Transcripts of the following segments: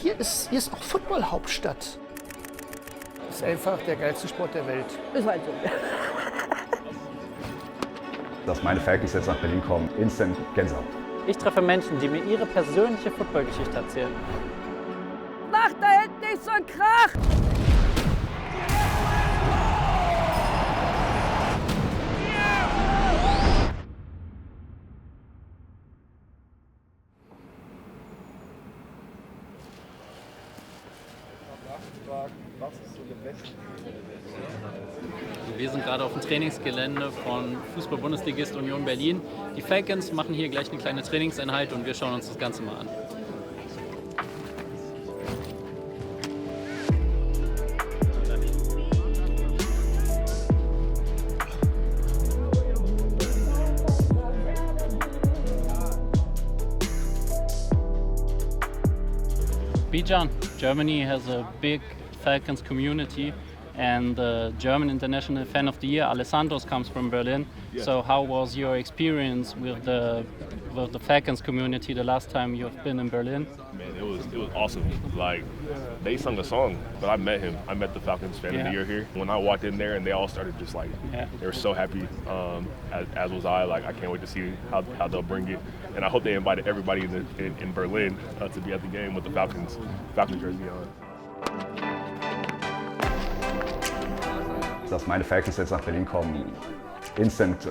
Hier ist auch Football-Hauptstadt. Das ist einfach der geilste Sport der Welt. Ist halt so. Dass meine Falcons jetzt nach Berlin kommen, instant Gänsehaut. Ich treffe Menschen, die mir ihre persönliche Footballgeschichte erzählen. Mach da hinten nicht so einen Krach! Wir sind gerade auf dem Trainingsgelände von Fußball-Bundesligist Union Berlin. Die Falcons machen hier gleich eine kleine Trainingseinheit und wir schauen uns das Ganze mal an. Bijan, Germany has a big Falcons community, and the German International Fan of the Year, Alessandros, comes from Berlin. Yeah. So how was your experience with the Falcons community the last time you've been in Berlin? Man, it was awesome. Like, they sung a song, but I met him. I met the Falcons Fan of the Year here. When I walked in there and they all started just like, they were so happy, as was I. Like, I can't wait to see how they'll bring it. And I hope they invited everybody in Berlin to be at the game with the Falcons jersey on. Dass meine Falcons jetzt nach Berlin kommen, instant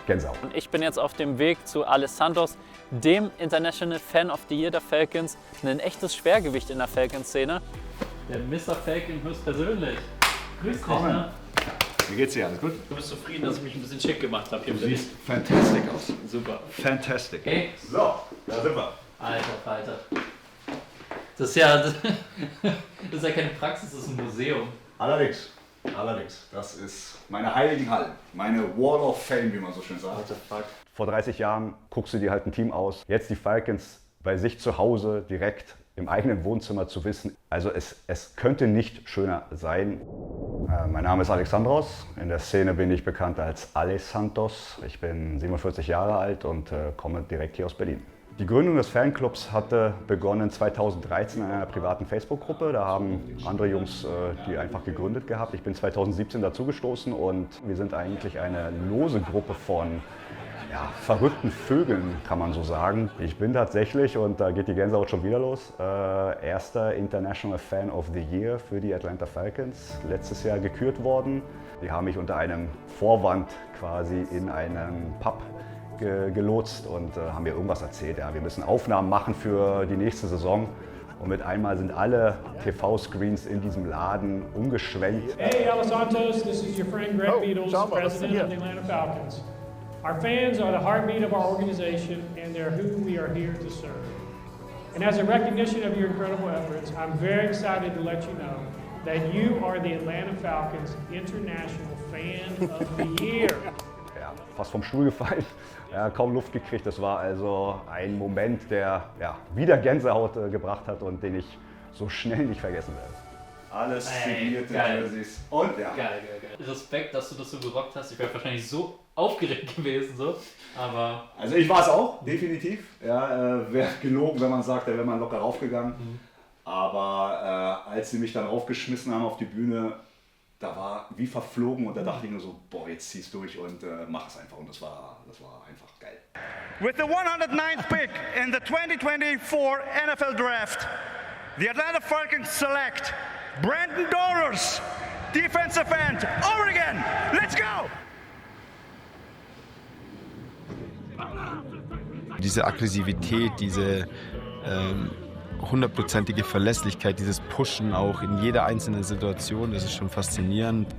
Gänsehaut. Und ich bin jetzt auf dem Weg zu Alessandros, dem International Fan of the Year der Falcons. Ein echtes Schwergewicht in der Falcons-Szene. Der Mr. Falcon höchstpersönlich. Grüß dich, ne? Wie geht's dir? Alles gut? Du bist zufrieden, dass ich mich ein bisschen schick gemacht habe hier. Du siehst fantastic aus. Super. Fantastic. Okay. So, da sind wir. Alter Falter. Das ist ja keine Praxis, das ist ein Museum. Allerdings. Das ist meine heiligen Hallen. Meine Wall of Fame, wie man so schön sagt. What the fuck? Vor 30 Jahren guckst du dir halt ein Team aus. Jetzt die Falcons bei sich zu Hause direkt im eigenen Wohnzimmer zu wissen. Also es könnte nicht schöner sein. Mein Name ist Alexandros. In der Szene bin ich bekannt als Alessandros. Ich bin 47 Jahre alt und komme direkt hier aus Berlin. Die Gründung des Fanclubs hatte begonnen 2013 in einer privaten Facebook-Gruppe. Da haben andere Jungs die einfach gegründet gehabt. Ich bin 2017 dazugestoßen und wir sind eigentlich eine lose Gruppe von verrückten Vögeln, kann man so sagen. Ich bin tatsächlich, und da geht die Gänsehaut schon wieder los, erster International Fan of the Year für die Atlanta Falcons. Letztes Jahr gekürt worden. Die haben mich unter einem Vorwand quasi in einen Pub gelotst und haben mir irgendwas erzählt. Ja, wir müssen Aufnahmen machen für die nächste Saison. Und mit einmal sind alle TV-Screens in diesem Laden umgeschwenkt. Hey, Alessandros, this is your friend Greg Beatles, president of the Atlanta Falcons. Our fans are the heartbeat of our organization, and they're who we are here to serve. And as a recognition of your incredible efforts, I'm very excited to let you know that you are the Atlanta Falcons International Fan of the Year. Ja, fast vom Stuhl gefallen, kaum Luft gekriegt. Das war also ein Moment, der wieder Gänsehaut gebracht hat und den ich so schnell nicht vergessen werde. Alles signierte Jerseys. Und Geil. Respekt, dass du das so gerockt hast. Ich wäre wahrscheinlich so aufgeregt gewesen, so. Aber also ich war es auch, definitiv. Ja, wäre gelogen, wenn man sagt, da wäre man locker raufgegangen. Aber als sie mich dann raufgeschmissen haben auf die Bühne, da war wie verflogen und da dachte ich nur so, boah, jetzt zieh's durch und mach es einfach. Und das war einfach geil. With the 109th pick in the 2024 NFL Draft, the Atlanta Falcons select Brandon Dollars, defensive end, Oregon. Let's go! Diese Aggressivität, diese hundertprozentige Verlässlichkeit, dieses Pushen auch in jeder einzelnen Situation, das ist schon faszinierend.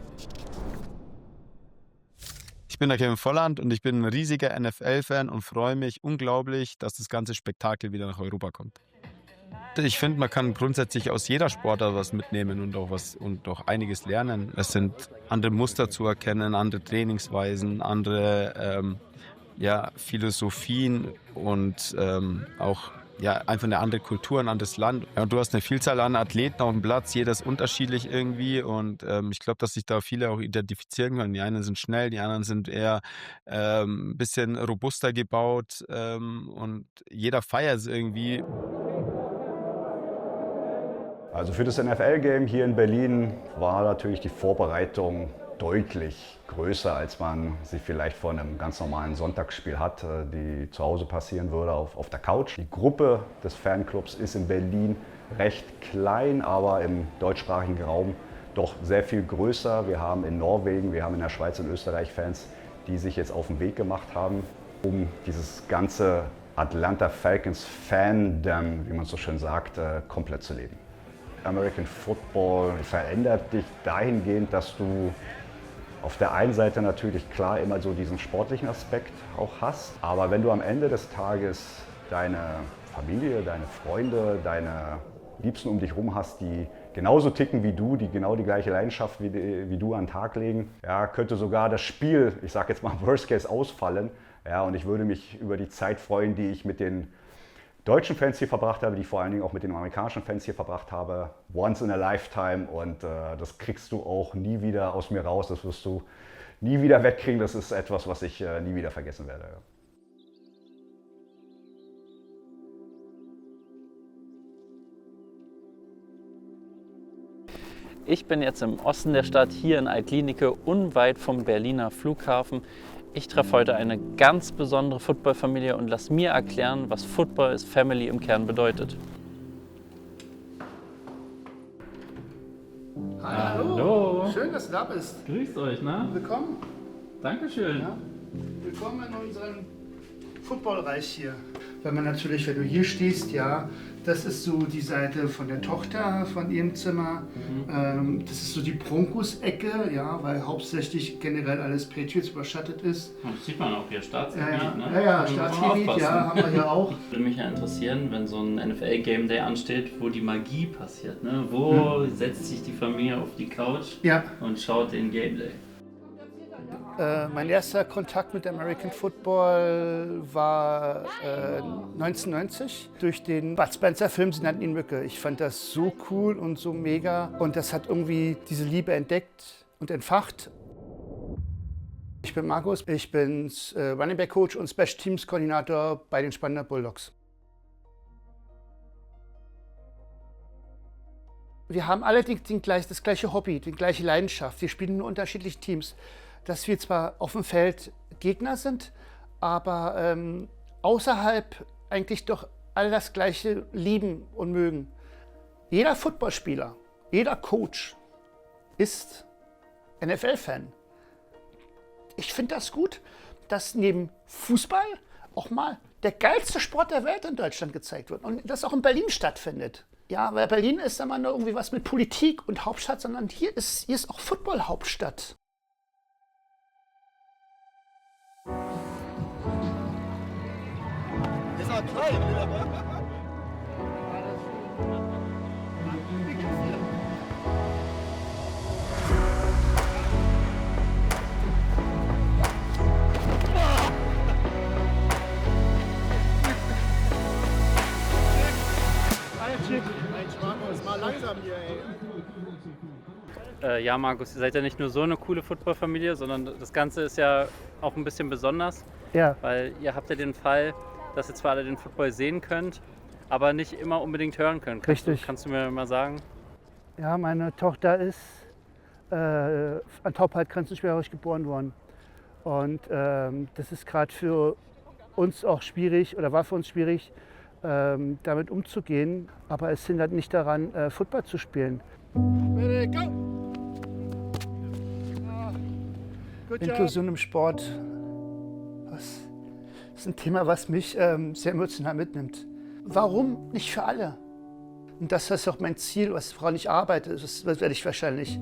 Ich bin der Kevin Volland und ich bin ein riesiger NFL-Fan und freue mich unglaublich, dass das ganze Spektakel wieder nach Europa kommt. Ich finde, man kann grundsätzlich aus jeder Sportart was mitnehmen und auch einiges lernen. Es sind andere Muster zu erkennen, andere Trainingsweisen, andere Philosophien und auch einfach eine andere Kultur, ein anderes Land. Ja, und du hast eine Vielzahl an Athleten auf dem Platz, jeder ist unterschiedlich irgendwie und ich glaube, dass sich da viele auch identifizieren können. Die einen sind schnell, die anderen sind eher ein bisschen robuster gebaut und jeder feiert es irgendwie. Also für das NFL-Game hier in Berlin war natürlich die Vorbereitung deutlich größer, als man sie vielleicht vor einem ganz normalen Sonntagsspiel hat, die zu Hause passieren würde auf der Couch. Die Gruppe des Fanclubs ist in Berlin recht klein, aber im deutschsprachigen Raum doch sehr viel größer. Wir haben in Norwegen, wir haben in der Schweiz und Österreich Fans, die sich jetzt auf den Weg gemacht haben, um dieses ganze Atlanta Falcons Fandom, wie man so schön sagt, komplett zu leben. American Football verändert dich dahingehend, dass du auf der einen Seite natürlich klar immer so diesen sportlichen Aspekt auch hast, aber wenn du am Ende des Tages deine Familie, deine Freunde, deine Liebsten um dich herum hast, die genauso ticken wie du, die genau die gleiche Leidenschaft wie du an den Tag legen, ja, könnte sogar das Spiel, ich sage jetzt mal Worst Case, ausfallen. Ja, und ich würde mich über die Zeit freuen, die ich mit den deutschen Fans hier verbracht habe, die ich vor allen Dingen auch mit den amerikanischen Fans hier verbracht habe. Once in a lifetime, und das kriegst du auch nie wieder aus mir raus, das wirst du nie wieder wegkriegen. Das ist etwas, was ich nie wieder vergessen werde. Ja. Ich bin jetzt im Osten der Stadt, hier in Altlinike, unweit vom Berliner Flughafen. Ich treffe heute eine ganz besondere Footballfamilie und lass mir erklären, was Football is Family im Kern bedeutet. Hallo. Schön, dass du da bist. Grüßt euch, ne? Willkommen. Dankeschön. Ja. Willkommen in unserem Footballreich hier. Wenn man natürlich, wenn du hier stehst, ja, das ist so die Seite von der Tochter von ihrem Zimmer. Das ist so die Broncos-Ecke, ja, weil hauptsächlich generell alles Patriots überschattet ist. Das sieht man auch hier, Staatsgebiet, ne? Ja, Staatsgebiet, ja, haben wir hier auch. Würde mich ja interessieren, wenn so ein NFL-Game Day ansteht, wo die Magie passiert, ne? Wo setzt sich die Familie auf die Couch und schaut den Game Day? Mein erster Kontakt mit American Football war 1990 durch den Bud Spencer Film Sie nannten ihn Mücke. Ich fand das so cool und so mega und das hat irgendwie diese Liebe entdeckt und entfacht. Ich bin Markus, ich bin Running Back Coach und Special Teams Koordinator bei den Spandau Bulldogs. Wir haben alle das gleiche Hobby, die gleiche Leidenschaft. Wir spielen in unterschiedlichen Teams. Dass wir zwar auf dem Feld Gegner sind, aber außerhalb eigentlich doch all das Gleiche lieben und mögen. Jeder Footballspieler, jeder Coach ist NFL-Fan. Ich finde das gut, dass neben Fußball auch mal der geilste Sport der Welt in Deutschland gezeigt wird und das auch in Berlin stattfindet. Ja, weil Berlin ist immer nur irgendwie was mit Politik und Hauptstadt, sondern hier ist auch Football-Hauptstadt. Ja, Markus, ihr seid ja nicht nur so eine coole Footballfamilie, sondern das Ganze ist ja auch ein bisschen besonders. Ja. Weil ihr habt ja den Fall, dass ihr zwar alle den Football sehen könnt, aber nicht immer unbedingt hören könnt. Richtig. Kannst du mir mal sagen? Ja, meine Tochter ist an Taubheit-Grenzensperrig geboren worden. Und das ist gerade für uns auch schwierig, oder war für uns schwierig, damit umzugehen. Aber es hindert nicht daran, Football zu spielen. Inklusion im Sport, das ist ein Thema, was mich sehr emotional mitnimmt. Warum nicht für alle? Und das ist auch mein Ziel, woran ich arbeite. Das werde ich wahrscheinlich,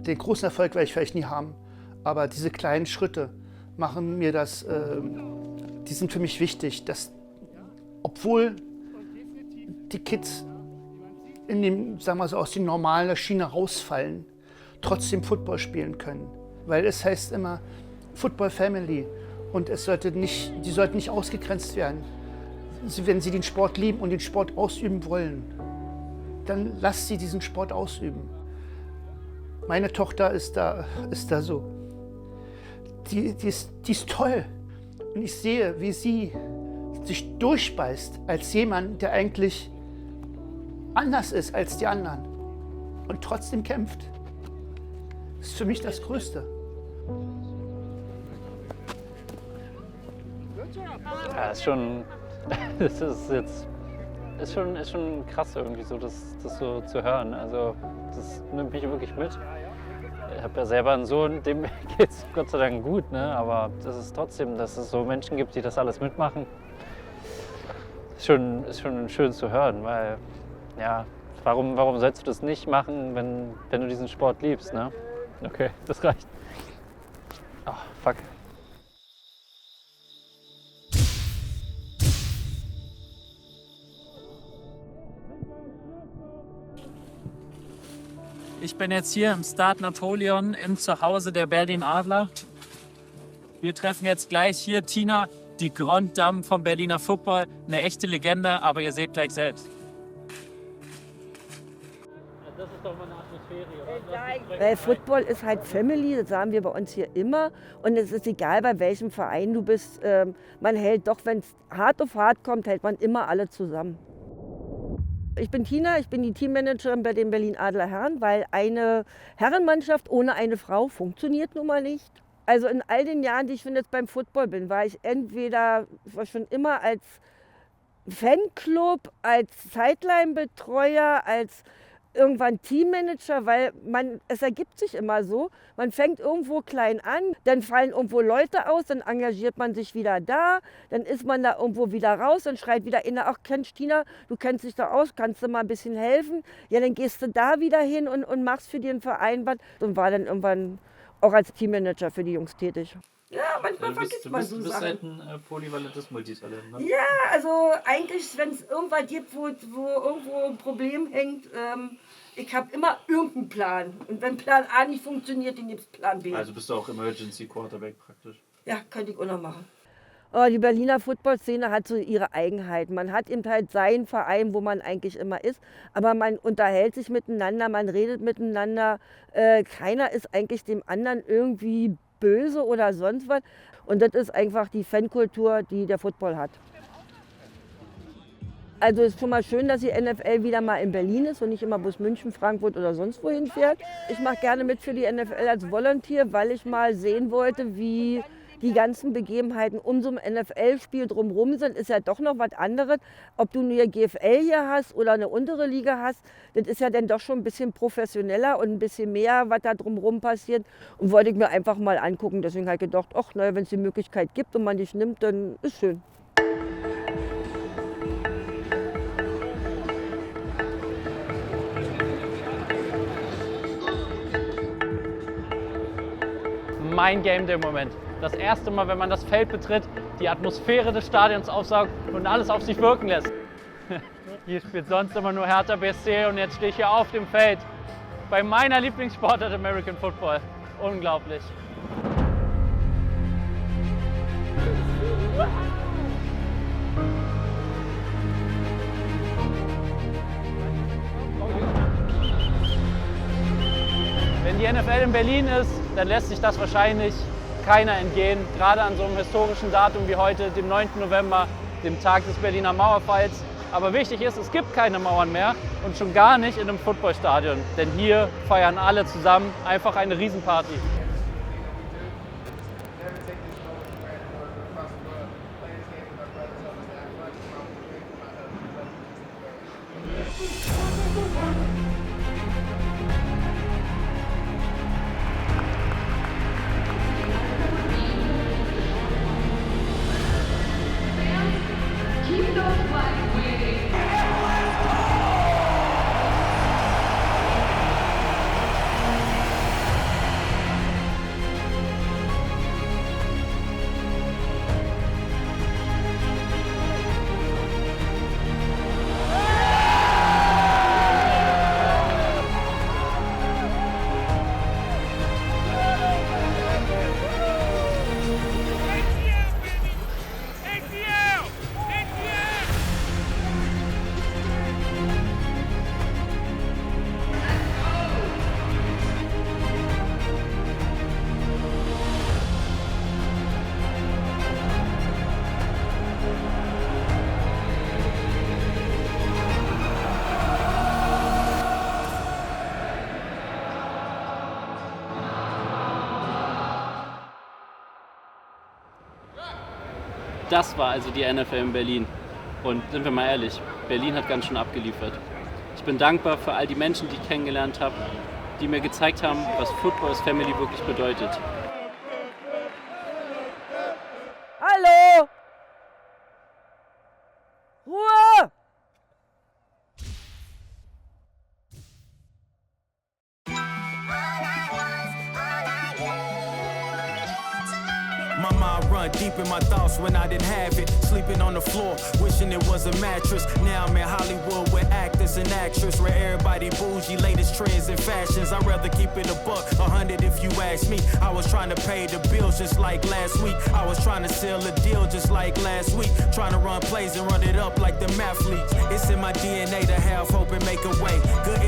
den großen Erfolg werde ich vielleicht nie haben. Aber diese kleinen Schritte machen mir das, die sind für mich wichtig, dass obwohl die Kids in dem, sagen wir so, aus der normalen Schiene rausfallen, trotzdem Football spielen können. Weil es heißt immer Football Family und die sollten nicht ausgegrenzt werden. Wenn sie den Sport lieben und den Sport ausüben wollen, dann lasst sie diesen Sport ausüben. Meine Tochter ist da so. Die ist toll. Und ich sehe, wie sie sich durchbeißt als jemand, der eigentlich anders ist als die anderen und trotzdem kämpft, ist für mich das Größte. Ja, ist schon krass irgendwie so, das so zu hören. Also das nimmt mich wirklich mit. Ich habe ja selber einen Sohn, dem geht es Gott sei Dank gut, ne? Aber das ist trotzdem, dass es so Menschen gibt, die das alles mitmachen, ist schon schön zu hören, weil ja, warum sollst du das nicht machen, wenn du diesen Sport liebst, ne? Okay, das reicht. Oh, fuck. Ich bin jetzt hier im Stade Napoleon im Zuhause der Berlin Adler. Wir treffen jetzt gleich hier Tina, die Grande Dame vom Berliner Football. Eine echte Legende, aber ihr seht gleich selbst. Das ist doch mal eine Atmosphäre, oder? Weil Football ist halt Family, das sagen wir bei uns hier immer. Und es ist egal, bei welchem Verein du bist. Man hält doch, wenn es hart auf hart kommt, hält man immer alle zusammen. Ich bin Tina, ich bin die Teammanagerin bei den Berlin Adler Herren, weil eine Herrenmannschaft ohne eine Frau funktioniert nun mal nicht. Also in all den Jahren, die ich schon jetzt beim Football bin, war ich schon immer als Fanclub, als Sideline-Betreuer, als irgendwann Teammanager, weil es ergibt sich immer so. Man fängt irgendwo klein an, dann fallen irgendwo Leute aus, dann engagiert man sich wieder da, dann ist man da irgendwo wieder raus, dann schreit wieder inne, ach kennst Tina, du kennst dich da aus, kannst du mal ein bisschen helfen? Ja, dann gehst du da wieder hin und machst für den Verein was und war dann irgendwann auch als Teammanager für die Jungs tätig. Ja, manchmal vergisst man so Sachen. Du bist halt ein polyvalentes Multitalent, ne? Ja, also eigentlich, wenn es irgendwas gibt, wo irgendwo ein Problem hängt, ich habe immer irgendeinen Plan. Und wenn Plan A nicht funktioniert, dann gibt es Plan B. Also bist du auch Emergency Quarterback praktisch? Ja, könnte ich auch noch machen. Oh, die Berliner Footballszene hat so ihre Eigenheit. Man hat eben halt seinen Verein, wo man eigentlich immer ist. Aber man unterhält sich miteinander, man redet miteinander. Keiner ist eigentlich dem anderen irgendwie böse oder sonst was. Und das ist einfach die Fankultur, die der Football hat. Also es ist schon mal schön, dass die NFL wieder mal in Berlin ist und nicht immer bloß München, Frankfurt oder sonst wohin fährt. Ich mache gerne mit für die NFL als Volunteer, weil ich mal sehen wollte, wie die ganzen Begebenheiten um so ein NFL-Spiel drumherum sind. Ist ja doch noch was anderes. Ob du nur GFL hier hast oder eine untere Liga hast, das ist ja dann doch schon ein bisschen professioneller und ein bisschen mehr, was da drumherum passiert. Und wollte ich mir einfach mal angucken. Deswegen habe ich gedacht, ach, naja, wenn es die Möglichkeit gibt und man dich nimmt, dann ist schön. Mein Game Day Moment. Das erste Mal, wenn man das Feld betritt, die Atmosphäre des Stadions aufsaugt und alles auf sich wirken lässt. Hier spielt sonst immer nur Hertha BSC und jetzt stehe ich hier auf dem Feld bei meiner Lieblingssportart American Football. Unglaublich. Wenn die NFL in Berlin ist, dann lässt sich das wahrscheinlich keiner entgehen. Gerade an so einem historischen Datum wie heute, dem 9. November, dem Tag des Berliner Mauerfalls. Aber wichtig ist, es gibt keine Mauern mehr und schon gar nicht in einem Footballstadion. Denn hier feiern alle zusammen einfach eine Riesenparty. Das war also die NFL in Berlin. Und sind wir mal ehrlich, Berlin hat ganz schön abgeliefert. Ich bin dankbar für all die Menschen, die ich kennengelernt habe, die mir gezeigt haben, was Football as Family wirklich bedeutet. Hallo! Ruhe! My mind run deep in my thoughts when I didn't have it. Sleeping on the floor, wishing it was a mattress. Now I'm in Hollywood with actors and actresses, where everybody bougie, latest trends and fashions. I'd rather keep it a buck, 100 if you ask me. I was trying to pay the bills just like last week. I was trying to sell a deal just like last week. Trying to run plays and run it up like the mathletes. It's in my DNA to have hope and make a way. Good